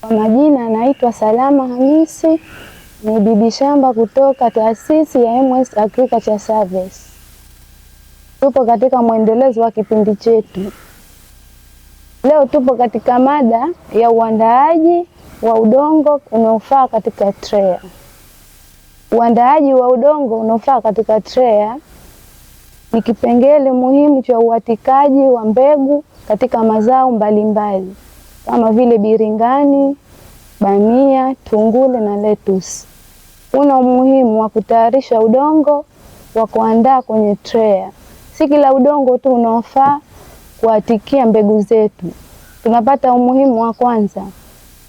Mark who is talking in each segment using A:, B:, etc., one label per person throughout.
A: Kwa majina naitwa Salama Hamisi, ni bibi shamba kutoka taasisi ya MS Agriculture Service. Tupo katika mwendelezo wa kipindi chetu. Leo tupo katika mada ya uandaaji wa udongo unaofaa katika trea. Uandaaji wa udongo unaofaa katika trea ni kipengele muhimu cha uatikaji wa mbegu katika mazao mbalimbali kama vile biringani, bamia, tungule na lettuce. Una umuhimu wa kutayarisha udongo wa kuandaa kwenye trea. Si kila udongo tu unaofaa kuatikia mbegu zetu. Tunapata umuhimu wa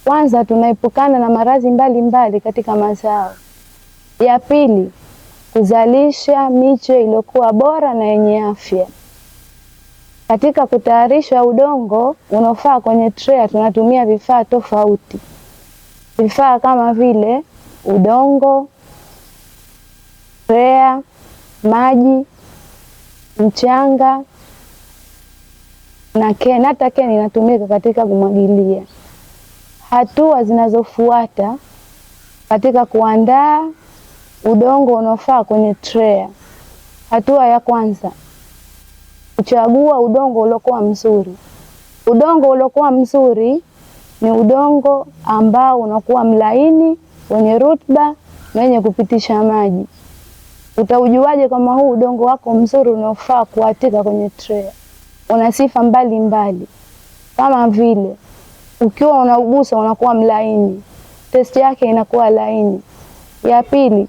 A: kwanza tunaepukana na maradhi mbalimbali katika mazao. Ya pili, kuzalisha miche iliyokuwa bora na yenye afya. Katika kutayarisha udongo unaofaa kwenye trea tunatumia vifaa tofauti. Vifaa kama vile udongo, trea, maji, mchanga na keni. Hata keni inatumika katika kumwagilia. Hatua zinazofuata katika kuandaa udongo unaofaa kwenye trea. Hatua ya kwanza, kuchagua udongo uliokuwa mzuri. Udongo uliokuwa mzuri ni udongo ambao unakuwa mlaini, wenye rutuba na wenye kupitisha maji. Utaujuaje kama huu udongo wako mzuri unaofaa kuatika kwenye trea? Una sifa mbalimbali kama vile ukiwa unaugusa unakuwa mlaini, testi yake inakuwa laini. Ya pili,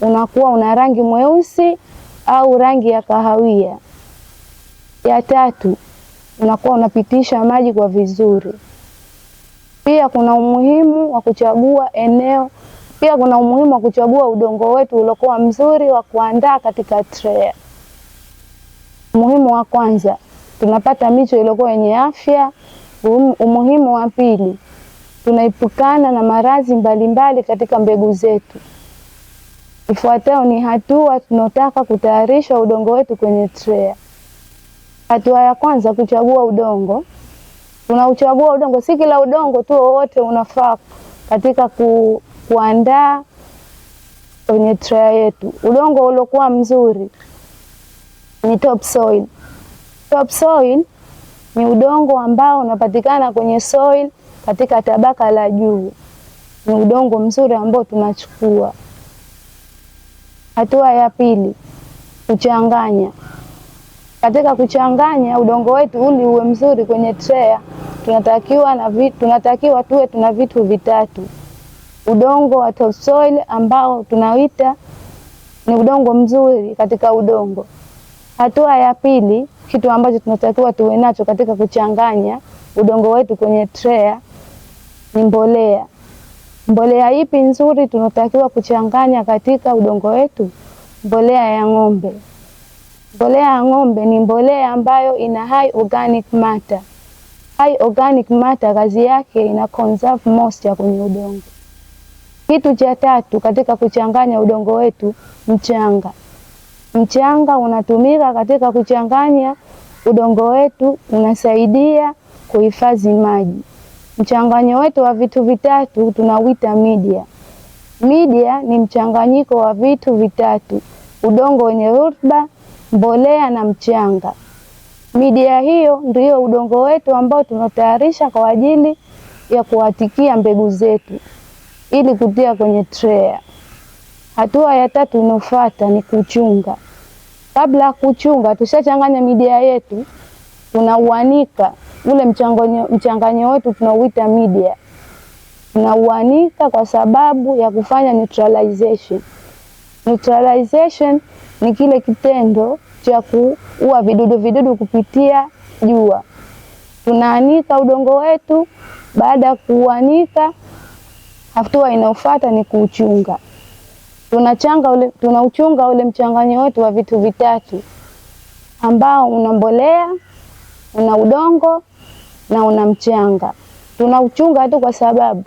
A: unakuwa una rangi mweusi au rangi ya kahawia. Ya tatu, unakuwa unapitisha maji kwa vizuri. Pia kuna umuhimu wa kuchagua udongo wetu uliokuwa mzuri wa kuandaa katika trea. Umuhimu wa kwanza, tunapata miche iliyokuwa yenye afya. Umuhimu wa pili, tunaepukana na maradhi mbalimbali katika mbegu zetu. Ifuatayo ni hatua tunataka kutayarisha udongo wetu kwenye trea. Hatua ya kwanza, kuchagua udongo. Tunauchagua udongo, si kila udongo tu wote unafaa katika kuandaa kwenye trea yetu. Udongo uliokuwa mzuri ni topsoil. Topsoil ni udongo ambao unapatikana kwenye soil katika tabaka la juu. Ni udongo mzuri ambao tunachukua. Hatua ya pili, kuchanganya. Katika kuchanganya udongo wetu ili uwe mzuri kwenye trea, tunatakiwa tuwe tuna vitu vitatu. Udongo wa topsoil ambao tunawita ni udongo mzuri katika udongo. Hatua ya pili, kitu ambacho tunatakiwa tuwe nacho katika kuchanganya udongo wetu kwenye trea ni mbolea. Mbolea ipi nzuri tunatakiwa kuchanganya katika udongo wetu? Mbolea ya ng'ombe. Mbolea ya ng'ombe ni mbolea ambayo ina high organic matter. High organic matter kazi yake ina conserve moisture kwenye udongo. Kitu cha tatu katika kuchanganya udongo wetu, mchanga. Mchanga unatumika katika kuchanganya udongo wetu, unasaidia kuhifadhi maji. Mchanganyo wetu wa vitu vitatu tunauita media. Media ni mchanganyiko wa vitu vitatu: udongo wenye rutuba, mbolea na mchanga. Media hiyo ndio udongo wetu ambao tunatayarisha kwa ajili ya kuatikia mbegu zetu ili kutia kwenye trea. Hatua ya tatu inofuata ni kuchunga. Kabla kuchunga, tushachanganya media yetu, tunauanika ule mchanganyo wetu tunauita media. Tunauanika kwa sababu ya kufanya neutralization. Neutralization ni kile kitendo cha kuua vidudu kupitia jua. Tunaanika udongo wetu. Baada ya kuanika, hatua inayofuata ni kuchunga. Tunauchunga ule mchanganyo wetu wa vitu vitatu ambao una mbolea, una udongo na una mchanga. Tunauchunga tu kwa sababu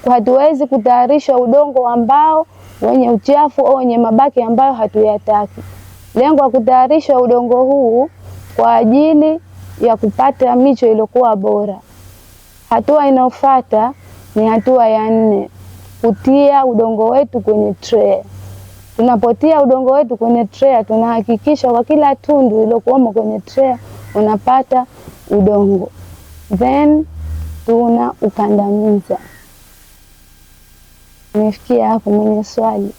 A: hatuwezi kutayarisha udongo ambao wenye uchafu au wenye mabaki ambayo hatuyataki. Lengo la kutayarisha udongo huu kwa ajili ya kupata miche iliyokuwa bora. Hatua inayofuata ni hatua ya 4, kutia udongo wetu kwenye tray. Tunapotia udongo wetu kwenye tray, tunahakikisha kwa kila tundu iliyokuwemo kwenye tray unapata udongo, then tuna ukandamiza. Nimefikia hapo, mwenye swali?